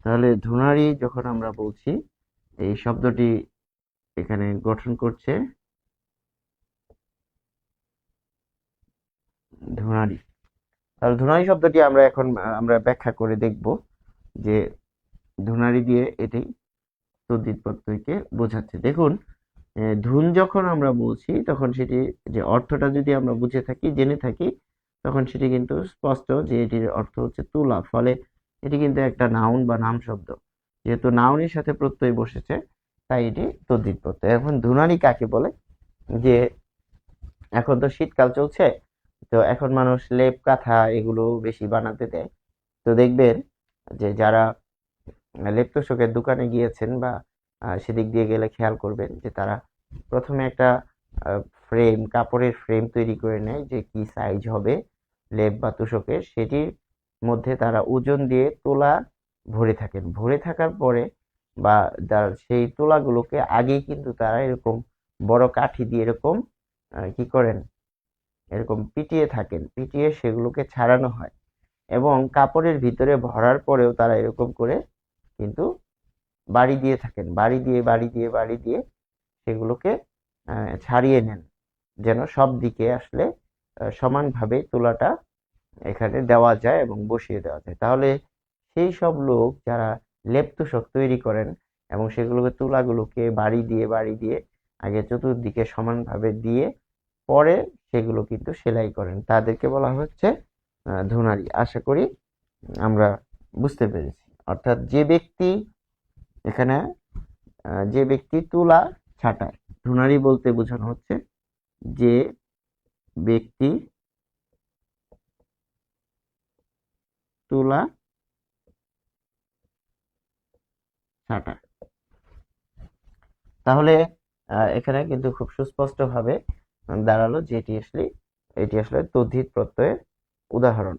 তাহলে ধুনারি যখন আমরা বলছি, এই শব্দটি এখানে গঠন করছে ধুনারি। তাহলে ধুনারি শব্দটি আমরা ব্যাখ্যা করে দেখব যে ধুনারি দিয়ে এটি তদ্ধিত প্রত্যয়কে বোঝাচ্ছে। দেখুন, ধুন যখন আমরা বলছি তখন সেটি যে অর্থটা যদি আমরা বুঝে থাকি, জেনে থাকি, তখন সেটি কিন্তু স্পষ্ট যে এটির অর্থ হচ্ছে তুলা। ফলে এটি কিন্তু একটা নাউন বা নাম শব্দ। যেহেতু নাউনের সাথে প্রত্যয় বসেছে, তাই এটি তদ্ধিত প্রত্যয়। এখন ধুনারি কাকে বলে? যে এখন তো শীতকাল চলছে, তো এখন মানুষ লেপ কাঁথা এগুলো বেশি বানাতে দেয়। তো দেখবেন যে যারা লেপ তোশকের দোকানে গিয়েছেন বা সেদিক দিয়ে গেলে খেয়াল করবেন যে তারা প্রথমে একটা ফ্রেম, কাপড়ের ফ্রেম তৈরি করে নেয় যে কি সাইজ হবে লেপ বা তোশকের, সেটির মধ্যে তারা ওজন দিয়ে তোলা ভরে থাকেন। ভরে থাকার পরে বা সেই তোলাগুলোকে আগেই কিন্তু তারা এরকম বড় কাঠি দিয়ে এরকম কি করেন, এরকম পিটিয়ে থাকেন, পিটিয়ে সেগুলোকে ছাড়ানো হয়। এবং কাপড়ের ভিতরে ভরার পরেও তারা এরকম করে কিন্তু বাড়ি দিয়ে থাকেন, বাড়ি দিয়ে সেগুলোকে ছাড়িয়ে নেন, যেন সব দিকে আসলে সমানভাবে তুলাটা এখানে দেওয়া যায় এবং বসিয়ে দেওয়া যায়। তাহলে সেই সব লোক যারা লেপ তোশক তৈরি করেন এবং সেগুলোকে তুলাগুলোকে বাড়ি দিয়ে আগে চতুর্দিকে সমানভাবে দিয়ে পরে সেগুলো কিন্তু সেলাই করেন, তাদেরকে বলা হচ্ছে ধুনারি। আশা করি আমরা বুঝতে পেরেছি। অর্থাৎ যে ব্যক্তি তুলা ছাটায়, ধুনারি বলতে বোঝানো হচ্ছে যে ব্যক্তি তুলা ছাটায়। তাহলে এখানে কিন্তু খুব সুস্পষ্ট ভাবে দাঁড়ালো যে এটি আসলে তদ্ধিত প্রত্যয়ের উদাহরণ।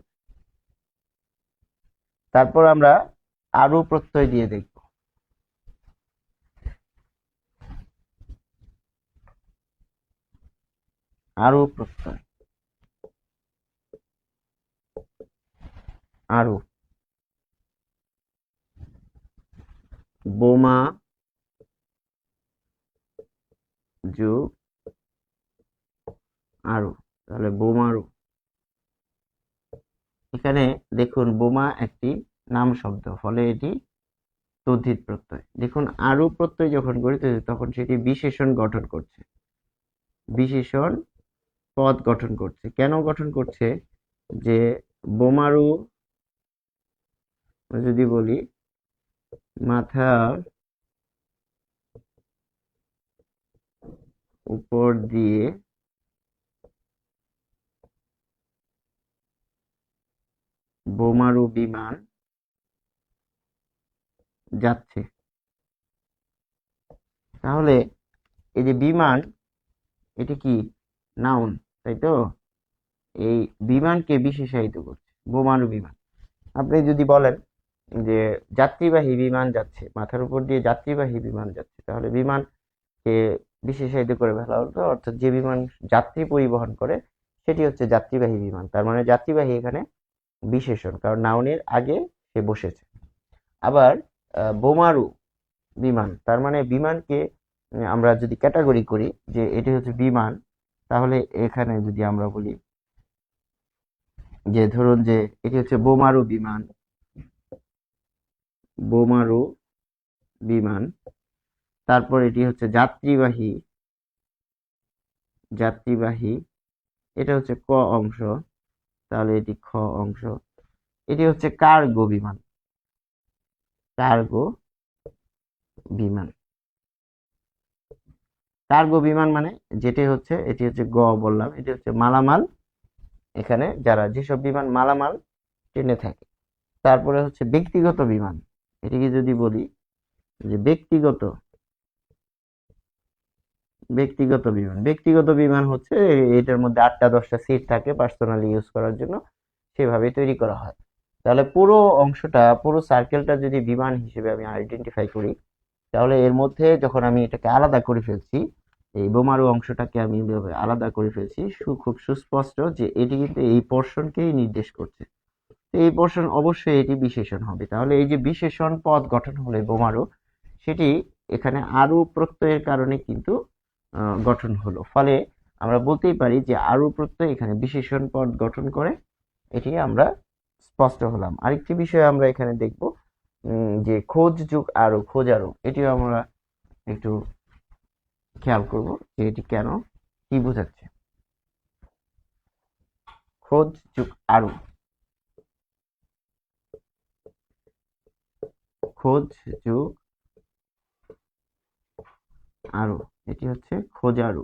তারপর আমরা আরু প্রত্যয় দিয়ে দেখব। আরু প্রত্যয়, আরু, বোমা যুগ আরু, তাহলে বোমারু। এখানে দেখুন বোমা একটি নাম শব্দ, ফলে এটি তদ্ধিত প্রত্যয়। দেখুন আরু প্রত্যয় যখন গঠিত হচ্ছে তখন সেটি বিশেষণ গঠন করছে, বিশেষণ পদ গঠন করছে। কেন গঠন করছে? যে বোমারু যদি বলি মাথার উপর দিয়ে বোমারু বিমান যাচ্ছে। তাহলে এই যে বিমান, এটি কি নাউন, তাই তো? এই বিমানকে বিশেষায়িত করছে, বোমারু বিমান। আপনি যদি বলেন যে যাত্রীবাহী বিমান যাচ্ছে, মাথার উপর দিয়ে যাত্রীবাহী বিমান যাচ্ছে, তাহলে বিমান কে বিশেষায়িত করে ফেলা হলো, অর্থাৎ যে বিমান যাত্রী পরিবহন করে সেটি হচ্ছে যাত্রীবাহী বিমান। তার মানে যাত্রীবাহী এখানে বিশেষণ, কারণ নাউনের আগে সে বসেছে। আবার বোমারু বিমান, তার মানে বিমানকে আমরা যদি ক্যাটাগরি করি যে এটি হচ্ছে বিমান, তাহলে এখানে যদি আমরা বলি যে ধরুন যে এটি হচ্ছে বোমারু বিমান, বোমারু বিমান। তারপর এটি হচ্ছে যাত্রীবাহী, যাত্রীবাহী, এটা হচ্ছে ক অংশ, তাহলে এটি খ অংশ। এটি হচ্ছে কার্গো বিমান, কার্গো বিমান। কার্গো বিমান মানে যেটি হচ্ছে, এটি হচ্ছে গ বললাম, এটি হচ্ছে মালামাল, এখানে যারা যেসব বিমান মালামাল টেনে থাকে। তারপরে হচ্ছে ব্যক্তিগত বিমান, এটিকে যদি বলি যে ব্যক্তিগত, ব্যক্তিগত বিমান, ব্যক্তিগত বিমান হচ্ছে এটার মধ্যে 8টা-10টা সিট থাকে পার্সোনালি ইউজ করার জন্য, সেভাবে তৈরি করা হয়। তাহলে পুরো অংশটা, পুরো সার্কেলটা যদি বিমান হিসেবে আমি আইডেন্টিফাই করি, তাহলে এর মধ্যে যখন আমি এটাকে আলাদা করে ফেলছি, এই বোমারু অংশটাকে আমি আলাদা করে ফেলছি, খুব সুস্পষ্ট যে এটি কিন্তু এই পোর্শনকেই নির্দেশ করছে। তো এই পোর্শন অবশ্যই এটি বিশেষণ হবে। তাহলে এই যে বিশেষণ পদ গঠন হলো বোমারু, সেটি এখানে আরু প্রত্যয়ের কারণে কিন্তু গঠন হলো। ফলে আমরা বলতেই পারি যে আরু প্রত্যয় এখানে বিশেষণ পদ গঠন করে, এটি আমরা স্পষ্ট হলাম। আরেকটি বিষয় আমরা এখানে দেখব যে খোঁজ যুগ আরো, খোঁজ আরো, এটিও আমরা একটু খেয়াল করব যে এটি কেন, কি বোঝাচ্ছে। খোঁজ যুগ আরো, খোঁজ যুগ আরো, এটি হচ্ছে খোঁজারু।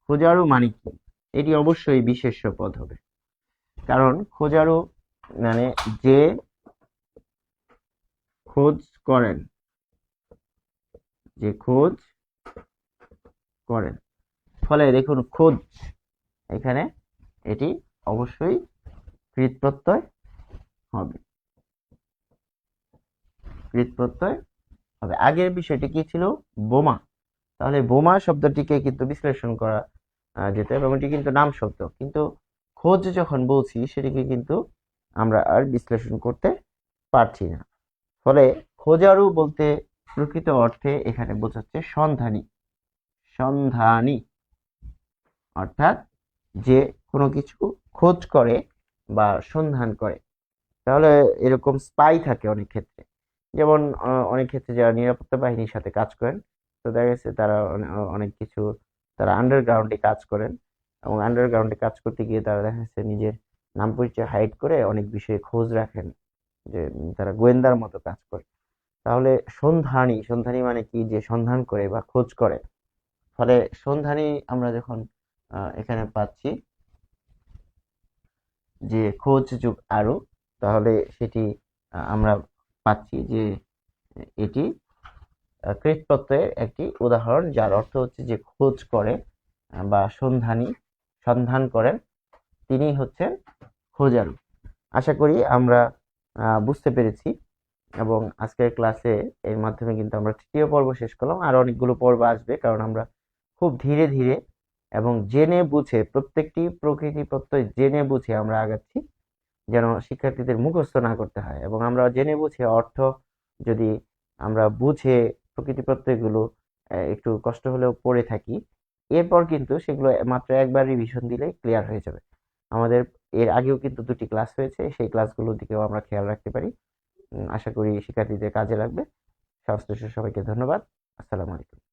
খোঁজারু মানে কি? এটি অবশ্যই বিশেষ্য পদ হবে, কারণ খোঁজারু মানে যে খোঁজ করেন, যে খোঁজ করেন। ফলে দেখুন খোঁজ, এখানে এটি অবশ্যই কৃত প্রত্যয় হবে, কৃত প্রত্যয় হবে। আগের বিষয়টি কি ছিল? বোমা। তাহলে বোমা শব্দটিকে কিন্তু বিশ্লেষণ করা যেত, এবং এটি কিন্তু নাম শব্দ, কিন্তু খোঁজ যখন বলছি সেটিকে কিন্তু আমরা আর বিশ্লেষণ করতে পারছি না। ফলে খোঁজারু বলতে প্রকৃত অর্থে এখানে বোঝাচ্ছে সন্ধানী, সন্ধানী, অর্থাৎ যে কোনো কিছু খোঁজ করে বা সন্ধান করে। তাহলে এরকম স্পাই থাকে অনেক ক্ষেত্রে, যেমন অনেক ক্ষেত্রে যারা নিরাপত্তা বাহিনীর সাথে কাজ করেন, তো দেখা গেছে তারা অনেক কিছু, তারা আন্ডারগ্রাউন্ডে কাজ করেন, এবং আন্ডারগ্রাউন্ডে কাজ করতে গিয়ে তারা দেখা যাচ্ছে নিজের নাম পরিচয় হাইড করে অনেক বিষয়ে খোঁজ রাখেন, যে তারা গোয়েন্দার মতো কাজ করে। তাহলে সন্ধানী, সন্ধানী মানে কি? যে সন্ধান করে বা খোঁজ করে। ফলে সন্ধানী আমরা যখন এখানে পাচ্ছি যে খোঁজ যুগ আরো, তাহলে সেটি আমরা পাচ্ছি যে এটি কৃত প্রত্যয়ের একটি উদাহরণ, যার অর্থ হচ্ছে যে খোঁজ করে বা সন্ধানী, সন্ধান করেন, তিনি হচ্ছেন খোঁজারু। আশা করি আমরা বুঝতে পেরেছি, এবং আজকের ক্লাসে এর মাধ্যমে কিন্তু আমরা তৃতীয় পর্ব শেষ করলাম। আর অনেকগুলো পর্ব আসবে, কারণ আমরা খুব ধীরে ধীরে এবং জেনে বুঝে, প্রত্যেকটি প্রকৃতি প্রত্যয় জেনে বুঝে আমরা আগাচ্ছি, যেন শিক্ষার্থীদের মুখস্থ না করতে হয়। এবং আমরা জেনে বুঝে অর্থ যদি আমরা বুঝে প্রকৃতি প্রত্যয়গুলো একটু কষ্ট হলেও পড়ে থাকি, এরপর কিন্তু সেগুলো মাত্র একবার রিভিশন দিলেই ক্লিয়ার হয়ে যাবে। আমাদের এর আগেও কিন্তু 2টি ক্লাস হয়েছে, সেই ক্লাসগুলোর দিকেও আমরা খেয়াল রাখতে পারি। আশা করি শিক্ষার্থীদের কাজে লাগবে। সবাইকে ধন্যবাদ। আসসালামু আলাইকুম।